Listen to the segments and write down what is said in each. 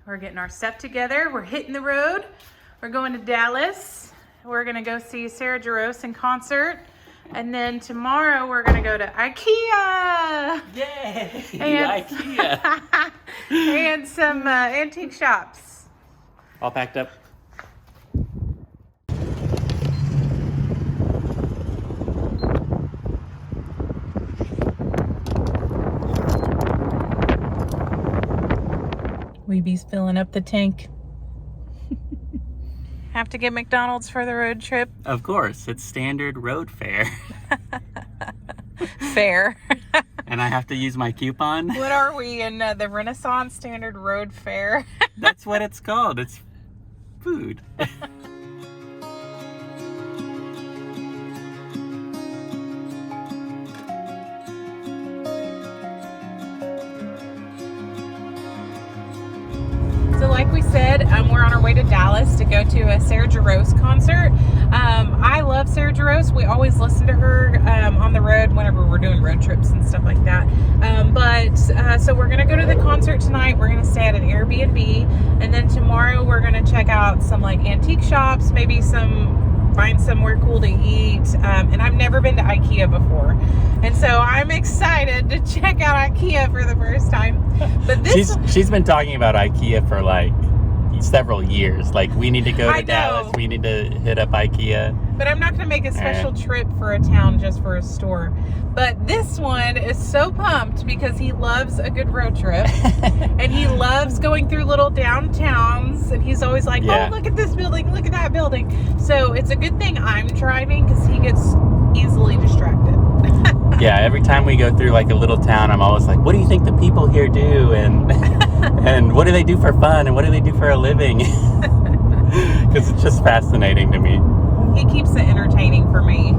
We're getting our stuff together. We're hitting the road. We're going to Dallas. We're gonna go see Sarah Jarosz in concert. And then tomorrow we're gonna go to Ikea. Yay! And, Ikea! and some antique shops. All packed up. Wiebe's filling up the tank. Have to get McDonald's for the road trip. Of course, it's standard road fare. Fair. And I have to use my coupon. What are we in the Renaissance Standard Road Fair? That's what it's called. It's food. So like we said, we're on our way to Dallas to go to a Sarah Jarosz concert. I love Sarah Jarosz. We always listen to her on the road whenever we're doing road trips and stuff like that. So we're going to go to the concert tonight. We're going to stay at an Airbnb. And then tomorrow we're going to check out some like antique shops, maybe find somewhere cool to eat. And I've never been to Ikea before. And so I'm excited to check out Ikea for the first time. But she's been talking about Ikea for like several years. Like, we need to go to Dallas. We need to hit up Ikea. But I'm not going to make a special trip for a town just for a store. But this one is so pumped because he loves a good road trip. And he loves going through little downtowns. And he's always like, oh, look at this building, look at that building. So it's a good thing I'm driving because he gets easily distracted. Yeah, every time we go through like a little town, I'm always like, what do you think the people here do? And what do they do for fun? And what do they do for a living? Because it's just fascinating to me. He keeps it entertaining for me.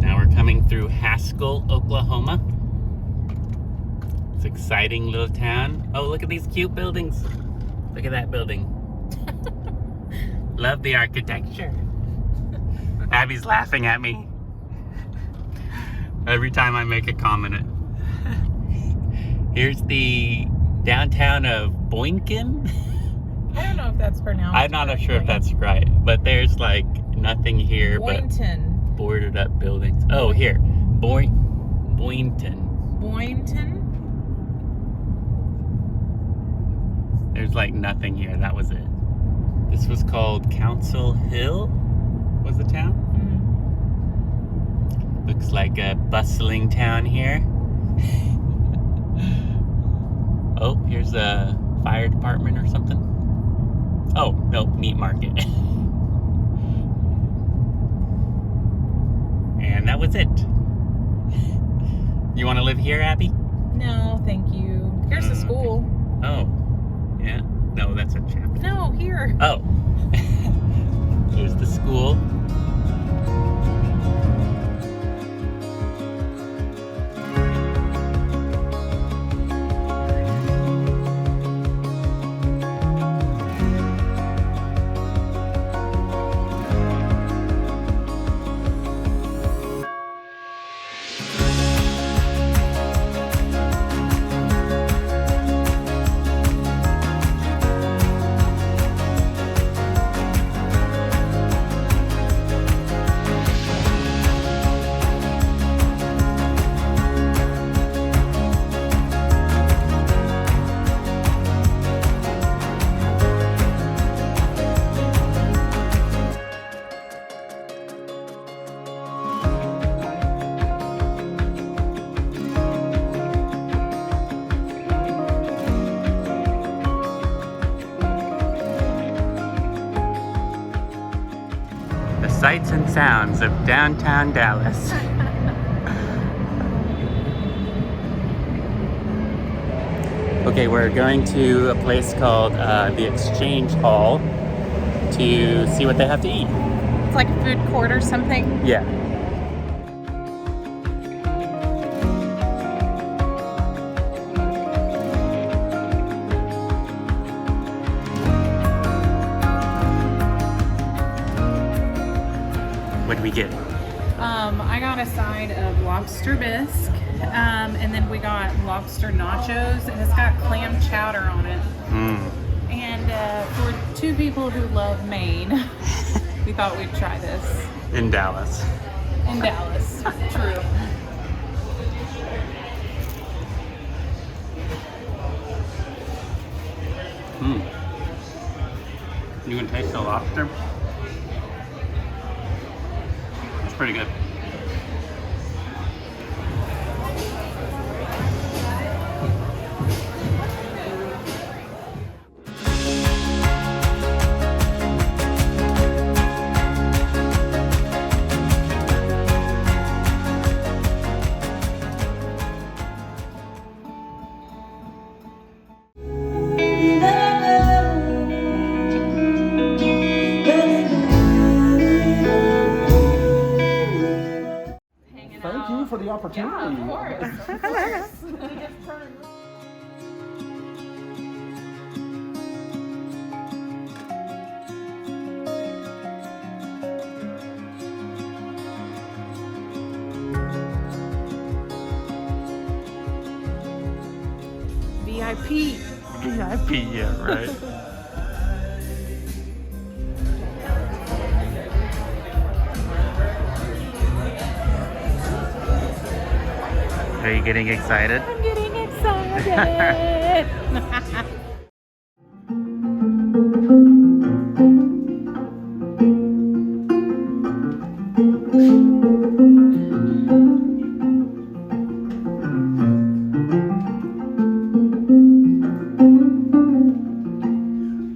Now we're coming through Haskell, Oklahoma. It's an exciting little town. Oh, look at these cute buildings. Look at that building. Love the architecture. Abbie's laughing at me every time I make a comment. Here's the downtown of Boynton. I don't know if that's pronounced. I'm not sure if that's right, but there's like nothing here Boynton. but boarded up buildings. Oh, here, Boynton. Boynton. There's like nothing here. That was it. This was called Council Hill. Was the town? Mm-hmm. Looks like a bustling town here. Oh, here's a fire department or something. Oh, no, meat market. And that was it. You want to live here, Abbie? No, thank you. Here's the school. Okay. Oh, yeah. No, that's a chapter. No, here. Oh. Here's the school. Sights and sounds of downtown Dallas. Okay, we're going to a place called the Exchange Hall to see what they have to eat. It's like a food court or something. Yeah. What did we get? I got a side of lobster bisque, and then we got lobster nachos, and it's got clam chowder on it. And for two people who love Maine, we thought we'd try this. In Dallas. In Dallas, true. You can taste the lobster. It's pretty good. Thank you for the opportunity. Yeah, of course. VIP. VIP, yeah, right. Are you getting excited? I'm getting excited.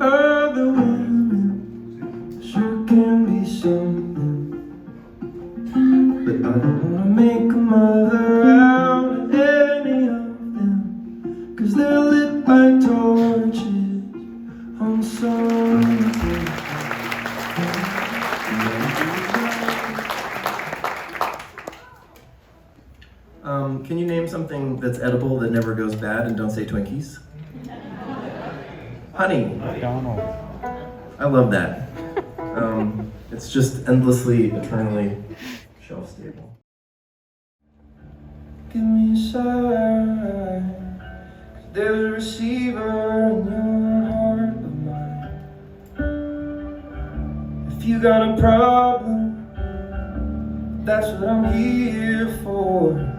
Other women sure can be something, but I don't wanna make a mother out of any of them, 'cause they're lit by torches on something. Can you name something that's edible that never goes bad, and don't say Twinkies? Honey. McDonald's. I love that. It's just endlessly, eternally shelf stable. Give me a sign. There's a receiver in your heart of mine. If you got a problem, that's what I'm here for.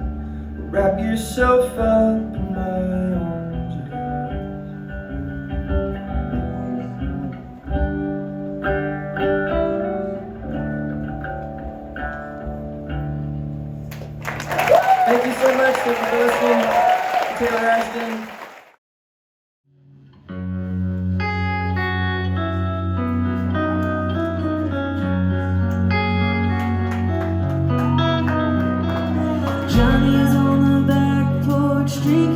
Wrap yourself up in my arms again. Thank you so much. Thank you for listening. Taylor Ashton. Johnny's on the back porch drinking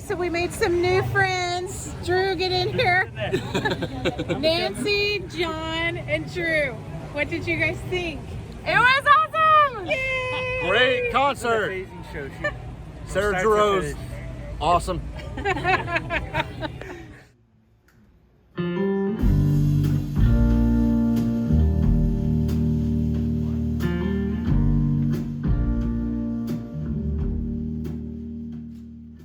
so we made some new friends. Drew, get in here. Nancy, John, and Drew. What did you guys think? It was awesome! Yay! Great concert. Amazing show. Sarah Jarosz. Awesome.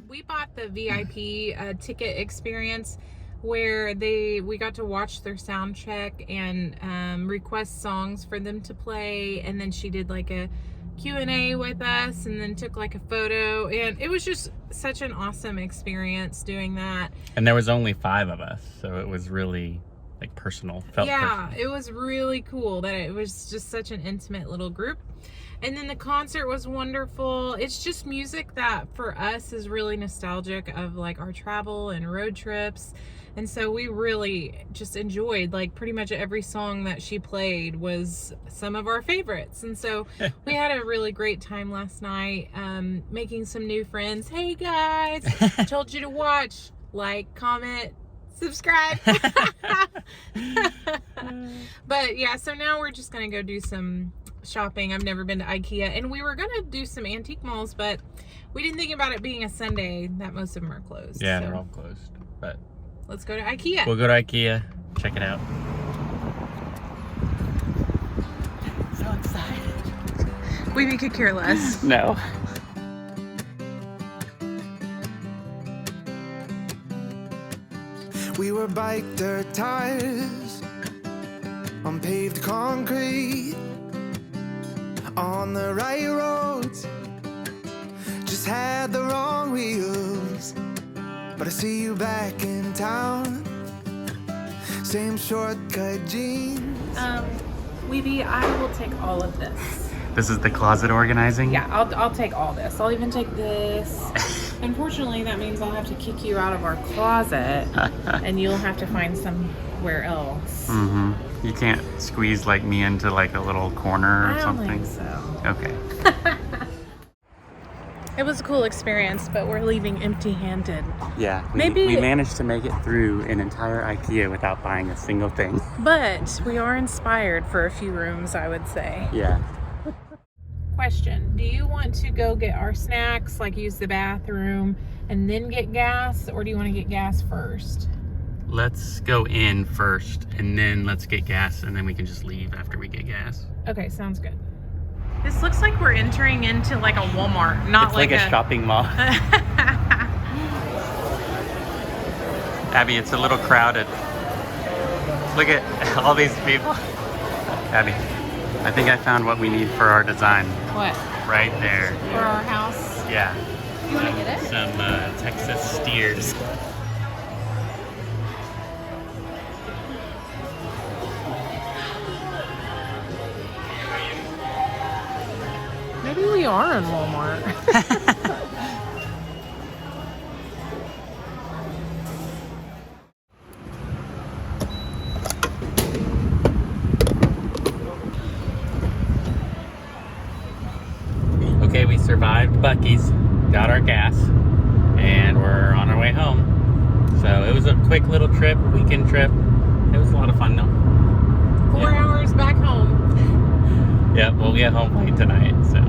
We bought the VIP ticket experience where we got to watch their sound check and request songs for them to play, and then she did like a Q&A with us and then took like a photo, and it was just such an awesome experience doing that. And there was only 5 of us, so it was really like personal. Felt personal. It was really cool that it was just such an intimate little group. And then the concert was wonderful. It's just music that for us is really nostalgic of like our travel and road trips. And so we really just enjoyed, like, pretty much every song that she played was some of our favorites. And so we had a really great time last night, making some new friends. Hey guys, I told you to watch, like, comment, subscribe. But yeah, so now we're just gonna go do some shopping. I've never been to Ikea, and we were gonna do some antique malls, but we didn't think about it being a Sunday that most of them are closed. Yeah, so they're all closed. But let's go to Ikea. we'll go to Ikea, check it out. So excited. Wiebe could care less. No. We were bike dirt tires on paved concrete, on the right roads, just had the wrong wheels. But I see you back in town, same shortcut jeans. Wiebe, I will take all of this. This is the closet organizing? Yeah, I'll take all this. I'll even take this. Unfortunately, that means I'll have to kick you out of our closet, and you'll have to find somewhere else. Mm-hmm. You can't squeeze like me into like a little corner or I don't something? think so. Okay. It was a cool experience, but we're leaving empty-handed. Yeah, Maybe- we managed to make it through an entire Ikea without buying a single thing. But we are inspired for a few rooms, I would say. Yeah. Question, do you want to go get our snacks, like use the bathroom, and then get gas, or do you want to get gas first? Let's go in first, and then let's get gas, and then we can just leave after we get gas. Okay, sounds good. This looks like we're entering into like a Walmart, not It's like a shopping mall. Abbie, it's a little crowded. Look at all these people. Abbie, I think I found what we need for our design. What? Right there. For our house? Yeah. You want to get it? Some Texas steers. Maybe we are in Walmart. Okay, we survived Buc-ee's, got our gas, and we're on our way home. So it was a quick little trip, weekend trip. It was a lot of fun though. 4 hours back home. Yeah, we'll get home late tonight, so.